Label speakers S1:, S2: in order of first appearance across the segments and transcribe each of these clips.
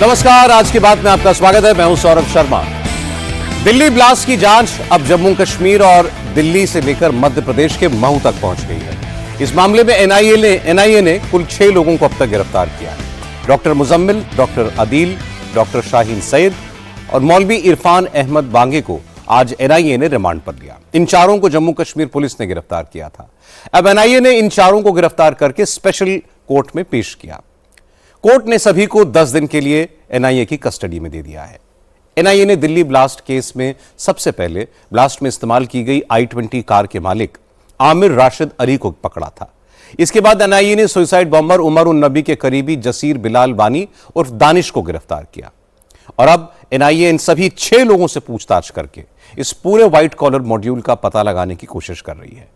S1: नमस्कार, आज की बात में आपका स्वागत है। मैं हूं सौरभ शर्मा। दिल्ली ब्लास्ट की जांच अब जम्मू कश्मीर और दिल्ली से लेकर मध्य प्रदेश के महू तक पहुंच गई है। इस मामले में एनआईए ने कुल 6 लोगों को अब तक गिरफ्तार किया है। Doctor Muzammil, doctor Adeel, doctor Shaheen Syed और मौलवी इरफान अहमद बांगे को आज एनआईए ने रिमांड पर लिया। इन चारों को जम्मू कश्मीर पुलिस ने गिरफ्तार किया था। अब एनआईए ने इन चारों को गिरफ्तार करके स्पेशल कोर्ट में पेश किया। कोर्ट ने सभी को 10 दिन के लिए एनआईए की कस्टडी में दे दिया है। एनआईए ने दिल्ली ब्लास्ट केस में सबसे पहले ब्लास्ट में इस्तेमाल की गई i-20 कार के मालिक आमिर राशिद अली को पकड़ा था। इसके बाद एनआईए ने सुसाइड बॉम्बर उमर उन नबी के करीबी जसीर बिलाल बानी उर्फ दानिश को गिरफ्तार किया। और अब एनआईए इन सभी 6 लोगों से पूछताछ करके इस पूरे व्हाइट कॉलर मॉड्यूल का पता लगाने की कोशिश कर रही है।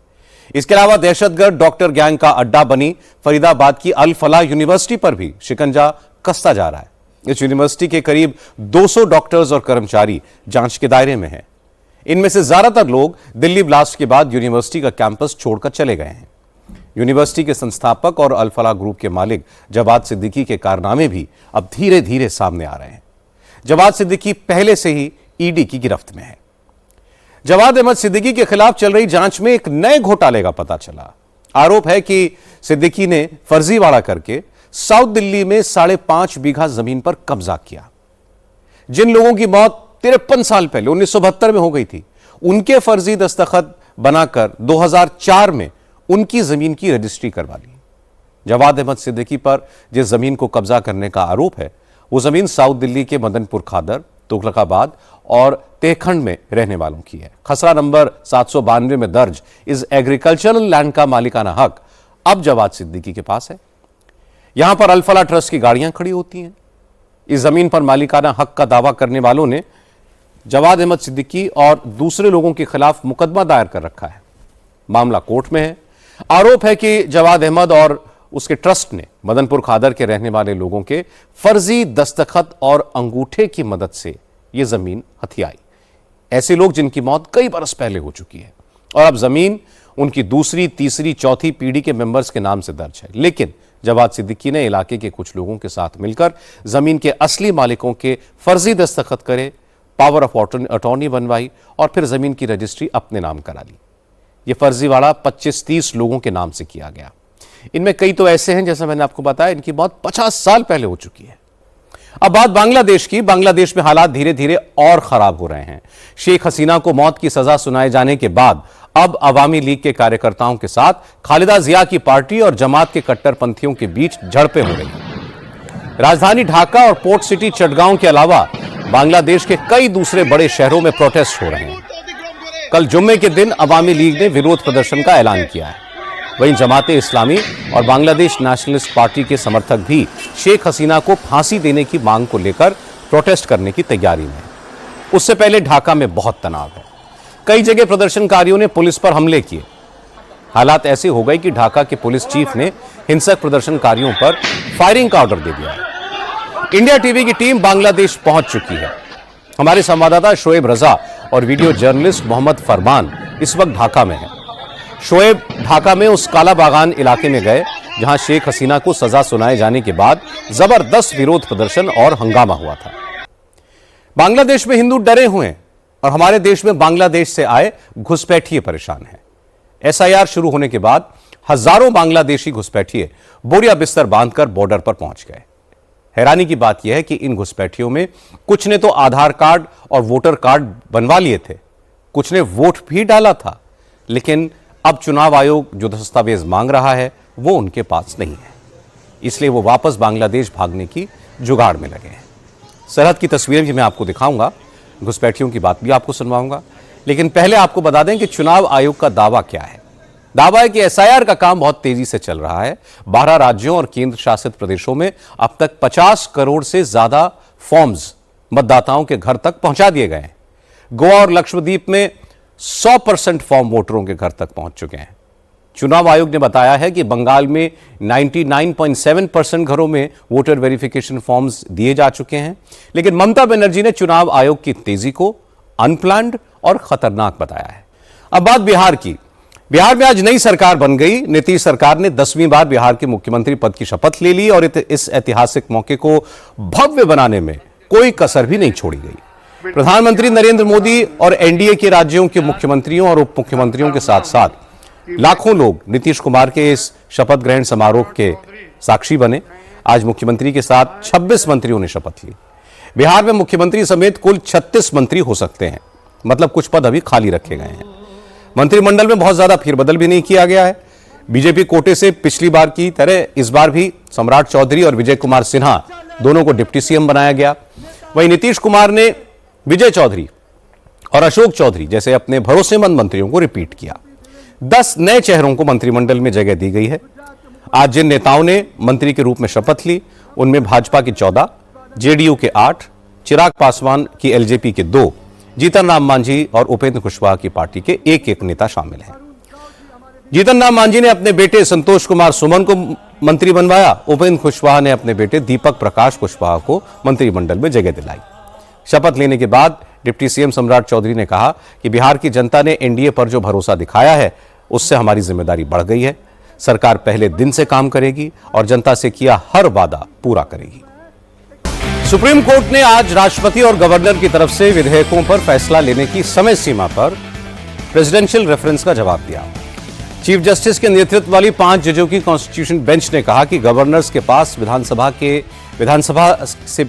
S1: इसके अलावा दहशतगर्द डॉक्टर गैंग का अड्डा बनी फरीदाबाद की अल फलाह यूनिवर्सिटी पर भी शिकंजा कसता जा रहा है। इस यूनिवर्सिटी के करीब 200 डॉक्टर्स और कर्मचारी जांच के दायरे में हैं। इनमें से ज्यादातर लोग दिल्ली ब्लास्ट के बाद यूनिवर्सिटी का कैंपस छोड़कर चले गए हैं। यूनिवर्सिटी के संस्थापक और अल फलाह ग्रुप के मालिक जवाद सिद्दीकी के कारनामे भी अब धीरे धीरे सामने आ रहे हैं। जवाद सिद्दीकी पहले से ही ईडी की गिरफ्त में है। जवाद अहमद सिद्दीकी के खिलाफ चल रही जांच में एक नए घोटाले का पता चला। आरोप है कि सिद्दीकी ने फर्जीवाड़ा करके साउथ दिल्ली में 5.5 बीघा जमीन पर कब्जा किया। जिन लोगों की मौत 53 साल पहले 1972 में हो गई थी, उनके फर्जी दस्तखत बनाकर 2004 में उनकी जमीन की रजिस्ट्री करवा ली। जवाद अहमद सिद्दीकी पर जिस जमीन को कब्जा करने का आरोप है, वो जमीन साउथ दिल्ली के मदनपुर खादर, तुगलकाबाद और तेखंड में रहने वालों की है। खसरा नंबर 792 में दर्ज इस एग्रीकल्चरल लैंड का मालिकाना हक अब जवाद सिद्दीकी के पास है। यहां पर अल फलाह ट्रस्ट की गाड़ियां खड़ी होती हैं। इस जमीन पर मालिकाना हक का दावा करने वालों ने जवाद अहमद सिद्दीकी और दूसरे लोगों के खिलाफ मुकदमा दायर कर रखा है। मामला कोर्ट में है। आरोप है कि जवाद अहमद और उसके ट्रस्ट ने मदनपुर खादर के रहने वाले लोगों के फर्जी दस्तखत और अंगूठे की मदद से यह जमीन हथियाई। ऐसे लोग जिनकी मौत कई बरस पहले हो चुकी है और अब जमीन उनकी दूसरी, तीसरी, चौथी पीढ़ी के मेंबर्स के नाम से दर्ज है। लेकिन जवाद सिद्दीकी ने इलाके के कुछ लोगों के साथ मिलकर जमीन के असली मालिकों के फर्जी दस्तखत करे, पावर ऑफ अटॉर्नी बनवाई और फिर जमीन की रजिस्ट्री अपने नाम करा ली। यह फर्जीवाड़ा 25-30 लोगों के नाम से किया गया। इनमें कई तो ऐसे हैं, जैसा मैंने आपको बताया, इनकी मौत 50 साल पहले हो चुकी है। अब बात बांग्लादेश की। बांग्लादेश में हालात धीरे धीरे और खराब हो रहे हैं। शेख हसीना को मौत की सजा सुनाए जाने के बाद अब अवामी लीग के कार्यकर्ताओं के साथ खालिदा जिया की पार्टी और जमात के कट्टरपंथियों के बीच झड़पें हो रही हैं। राजधानी ढाका और पोर्ट सिटी चटगांव के अलावा बांग्लादेश के कई दूसरे बड़े शहरों में प्रोटेस्ट हो रहे हैं। कल जुम्मे के दिन अवामी लीग ने विरोध प्रदर्शन का ऐलान किया है। वहीं जमाते इस्लामी और बांग्लादेश नेशनलिस्ट पार्टी के समर्थक भी शेख हसीना को फांसी देने की मांग को लेकर प्रोटेस्ट करने की तैयारी में हैं। उससे पहले ढाका में बहुत तनाव है। कई जगह प्रदर्शनकारियों ने पुलिस पर हमले किए। हालात ऐसे हो गए कि ढाका के पुलिस चीफ ने हिंसक प्रदर्शनकारियों पर फायरिंग का ऑर्डर दे दिया है। इंडिया टीवी की टीम बांग्लादेश पहुंच चुकी है। हमारे संवाददाता शोएब रजा और वीडियो जर्नलिस्ट मोहम्मद फरमान इस वक्त ढाका में है। शोएब, ढाका में उस काला बागान इलाके में गए जहां शेख हसीना को सजा सुनाए जाने के बाद जबरदस्त विरोध प्रदर्शन और हंगामा हुआ था। बांग्लादेश में हिंदू डरे हुए हैं और हमारे देश में बांग्लादेश से आए घुसपैठिए परेशान हैं। एसआईआर शुरू होने के बाद हजारों बांग्लादेशी घुसपैठिए बोरिया बिस्तर बांधकर बॉर्डर पर पहुंच गए। हैरानी की बात यह है कि इन घुसपैठियों में कुछ ने तो आधार कार्ड और वोटर कार्ड बनवा लिए थे, कुछ ने वोट भी डाला था, लेकिन अब चुनाव आयोग जो दस्तावेज मांग रहा है वो उनके पास नहीं है। इसलिए वो वापस बांग्लादेश भागने की जुगाड़ में लगे हैं। सरहद की तस्वीरें भी मैं आपको दिखाऊंगा, घुसपैठियों की बात भी आपको सुनवाऊंगा, लेकिन पहले आपको बता दें कि चुनाव आयोग का दावा क्या है। दावा है कि एसआईआर का काम बहुत तेजी से चल रहा है। 12 राज्यों और केंद्र शासित प्रदेशों में अब तक 50 करोड़ से ज्यादा फॉर्म्स मतदाताओं के घर तक पहुंचा दिए गए हैं। गोवा और लक्षद्वीप में 100% फॉर्म वोटरों के घर तक पहुंच चुके हैं। चुनाव आयोग ने बताया है कि बंगाल में 99.7% घरों में वोटर वेरिफिकेशन फॉर्म्स दिए जा चुके हैं। लेकिन ममता बनर्जी ने चुनाव आयोग की तेजी को अनप्लान्ड और खतरनाक बताया है। अब बात बिहार की। बिहार में आज नई सरकार बन गई। नीतीश सरकार ने 10वीं बार बिहार के मुख्यमंत्री पद की शपथ ले ली और इस ऐतिहासिक मौके को भव्य बनाने में कोई कसर भी नहीं छोड़ी गई। प्रधानमंत्री नरेंद्र मोदी और एनडीए के राज्यों के मुख्यमंत्रियों और उप मुख्यमंत्रियों के साथ साथ लाखों लोग नीतीश कुमार के इस शपथ ग्रहण समारोह के साक्षी बने। आज मुख्यमंत्री के साथ 26 मंत्रियों ने शपथ ली। बिहार में मुख्यमंत्री समेत कुल 36 मंत्री हो सकते हैं, मतलब कुछ पद अभी खाली रखे गए हैं। मंत्रिमंडल में बहुत ज्यादा फेरबदल भी नहीं किया गया है। बीजेपी कोटे से पिछली बार की तरह इस बार भी सम्राट चौधरी और विजय कुमार सिन्हा दोनों को डिप्टी सीएम बनाया गया। वहीं नीतीश कुमार ने विजय चौधरी और अशोक चौधरी जैसे अपने भरोसेमंद मंत्रियों को रिपीट किया। 10 नए चेहरों को मंत्रिमंडल में जगह दी गई है। आज जिन नेताओं ने मंत्री के रूप में शपथ ली उनमें भाजपा की 14, जेडीयू के 8, चिराग पासवान की एलजेपी के 2, जीतन राम मांझी और उपेंद्र कुशवाहा की पार्टी के एक नेता शामिल हैं। जीतन राम मांझी ने अपने बेटे संतोष कुमार सुमन को मंत्री बनवाया। उपेंद्र कुशवाहा ने अपने बेटे दीपक प्रकाश कुशवाहा को मंत्रिमंडल में जगह दिलाई। शपथ लेने के बाद डिप्टी सीएम सम्राट चौधरी ने कहा कि बिहार की जनता ने एनडीए पर जो भरोसा दिखाया है उससे हमारी जिम्मेदारी बढ़ गई है। सरकार पहले दिन से काम करेगी और जनता से किया हर वादा पूरा करेगी। सुप्रीम कोर्ट ने आज राष्ट्रपति और गवर्नर की तरफ से विधेयकों पर फैसला लेने की समय सीमा पर प्रेसिडेंशियल रेफरेंस का जवाब दिया। चीफ जस्टिस के नेतृत्व वाली 5 जजों की कॉन्स्टिट्यूशन बेंच ने कहा कि गवर्नर्स के पास विधानसभा से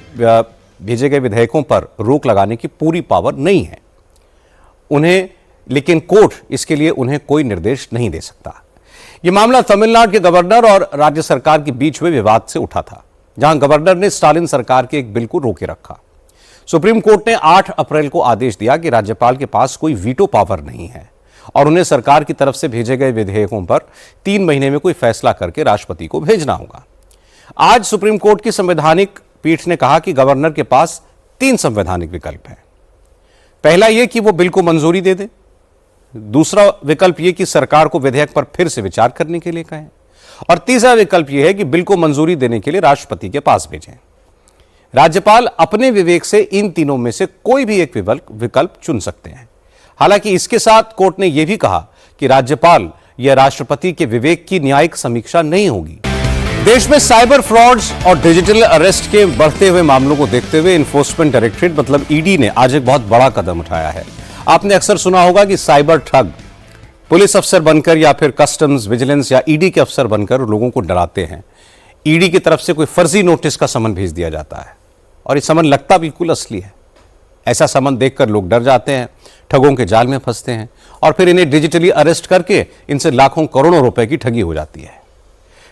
S1: भेजे गए विधेयकों पर रोक लगाने की पूरी पावर नहीं है उन्हें, लेकिन कोर्ट इसके लिए उन्हें कोई निर्देश नहीं दे सकता। यह मामला तमिलनाडु के गवर्नर और राज्य सरकार के बीच हुए विवाद से उठा था, जहां गवर्नर ने स्टालिन सरकार के एक बिल को रोके रखा। सुप्रीम कोर्ट ने 8 अप्रैल को आदेश दिया कि राज्यपाल के पास कोई वीटो पावर नहीं है और उन्हें सरकार की तरफ से भेजे गए विधेयकों पर 3 महीने में कोई फैसला करके राष्ट्रपति को भेजना होगा। आज सुप्रीम कोर्ट की संवैधानिक पीठ ने कहा कि गवर्नर के पास 3 संवैधानिक विकल्प हैं। पहला यह कि वो बिल को मंजूरी दे दे, दूसरा विकल्प यह कि सरकार को विधेयक पर फिर से विचार करने के लिए कहें, और तीसरा विकल्प यह है कि बिल को मंजूरी देने के लिए राष्ट्रपति के पास भेजें। राज्यपाल अपने विवेक से इन तीनों में से कोई भी एक विकल्प चुन सकते हैं। हालांकि इसके साथ कोर्ट ने यह भी कहा कि राज्यपाल या राष्ट्रपति के विवेक की न्यायिक समीक्षा नहीं होगी। देश में साइबर फ्रॉड्स और डिजिटल अरेस्ट के बढ़ते हुए मामलों को देखते हुए एनफोर्समेंट डायरेक्टरेट मतलब ईडी ने आज एक बहुत बड़ा कदम उठाया है। आपने अक्सर सुना होगा कि साइबर ठग पुलिस अफसर बनकर या फिर कस्टम्स, विजिलेंस या ईडी के अफसर बनकर लोगों को डराते हैं। ईडी की तरफ से कोई फर्जी नोटिस का समन भेज दिया जाता है और ये समन लगता बिल्कुल असली है। ऐसा समन देखकर लोग डर जाते हैं, ठगों के जाल में फंसते हैं और फिर इन्हें डिजिटली अरेस्ट करके इनसे लाखों करोड़ों रुपए की ठगी हो जाती है।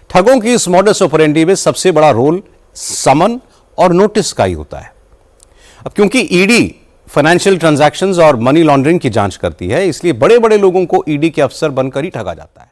S1: ठगों की इस मॉडस ऑपरेंडी में सबसे बड़ा रोल समन और नोटिस का ही होता है। अब क्योंकि ईडी फाइनेंशियल ट्रांजैक्शंस और मनी लॉन्ड्रिंग की जांच करती है, इसलिए बड़े बड़े लोगों को ईडी के अफसर बनकर ही ठगा जाता है।